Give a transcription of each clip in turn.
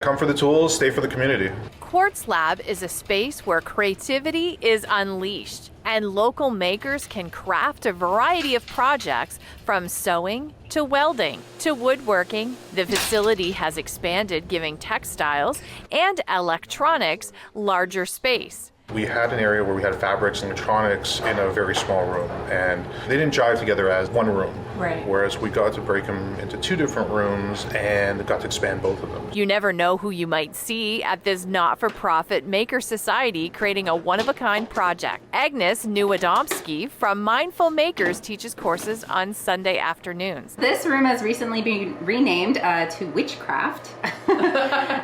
Come for the tools, stay for the community. Kwartzlab is a space where creativity is unleashed and local makers can craft a variety of projects from sewing to welding to woodworking. The facility has expanded, giving textiles and electronics larger space. We had an area where we had fabrics and electronics in a very small room, and they didn't jive together as one room. Right. Whereas we got to break them into two different rooms and got to expand both of them. You never know who you might see at this not-for-profit maker society creating a one-of-a-kind project. Agnes Newadomski from Mindful Makers teaches courses on Sunday afternoons. This room has recently been renamed to Witchcraft.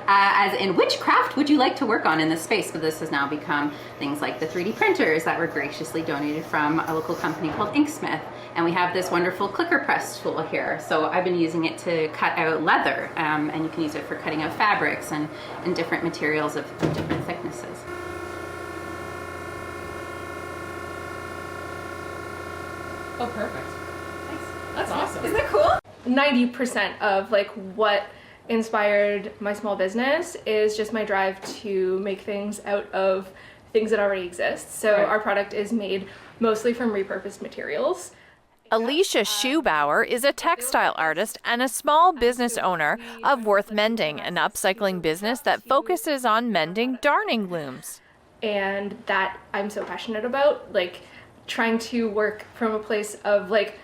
As in, which craft would you like to work on in this space? But this has now become things like the 3D printers that were graciously donated from a local company called Inksmith. And we have this wonderful clicker press tool here. So I've been using it to cut out leather, and you can use it for cutting out fabrics and different materials of different thicknesses. Oh, perfect. Nice. That's awesome. Isn't that cool? 90% of like what inspired my small business is just my drive to make things out of things that already exist. So our product is made mostly from repurposed materials. Alicia Schubauer is a textile artist and a small business owner of Worth Mending, an upcycling business that focuses on mending darning looms. And that I'm so passionate about, like trying to work from a place of like,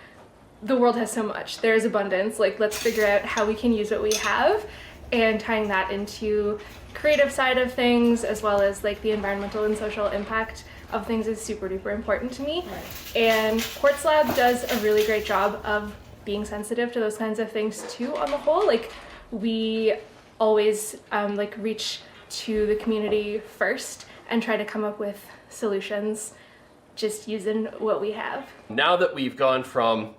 the world has so much, there's abundance, like let's figure out how we can use what we have, and tying that into creative side of things as well as like the environmental and social impact of things is super duper important to me. Right. And Kwartzlab does a really great job of being sensitive to those kinds of things too on the whole. Like we always like reach to the community first and try to come up with solutions just using what we have. Now that we've gone from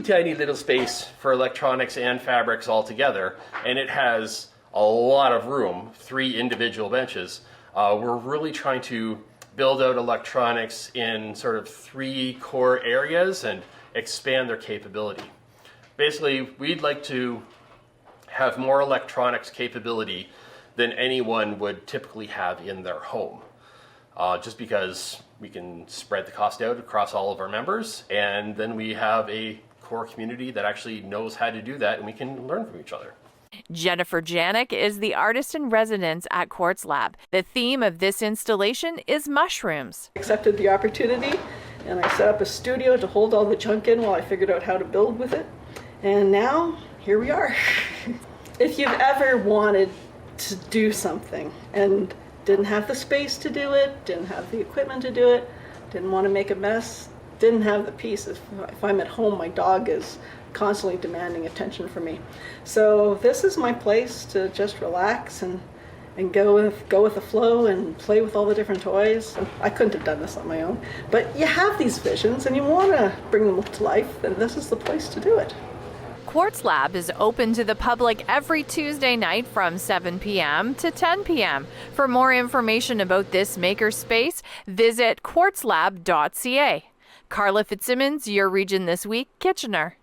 tiny little space for electronics and fabrics all together, and it has a lot of room, 3 individual benches, we're really trying to build out electronics in sort of 3 core areas and expand their capability. Basically, we'd like to have more electronics capability than anyone would typically have in their home, just because we can spread the cost out across all of our members, and then we have a core community that actually knows how to do that, and we can learn from each other. Jennifer Janik is the artist in residence at Kwartzlab. The theme of this installation is mushrooms. I accepted the opportunity and I set up a studio to hold all the junk in while I figured out how to build with it. And now, here we are. If you've ever wanted to do something and didn't have the space to do it, didn't have the equipment to do it, didn't want to make a mess, didn't have the peace. If I'm at home, my dog is constantly demanding attention from me. So this is my place to just relax and go with the flow and play with all the different toys. I couldn't have done this on my own, but you have these visions and you want to bring them to life, then this is the place to do it. Kwartzlab is open to the public every Tuesday night from 7 p.m. to 10 p.m. For more information about this makerspace, visit kwartzlab.ca. Carla Fitzsimmons, Your Region This Week, Kitchener.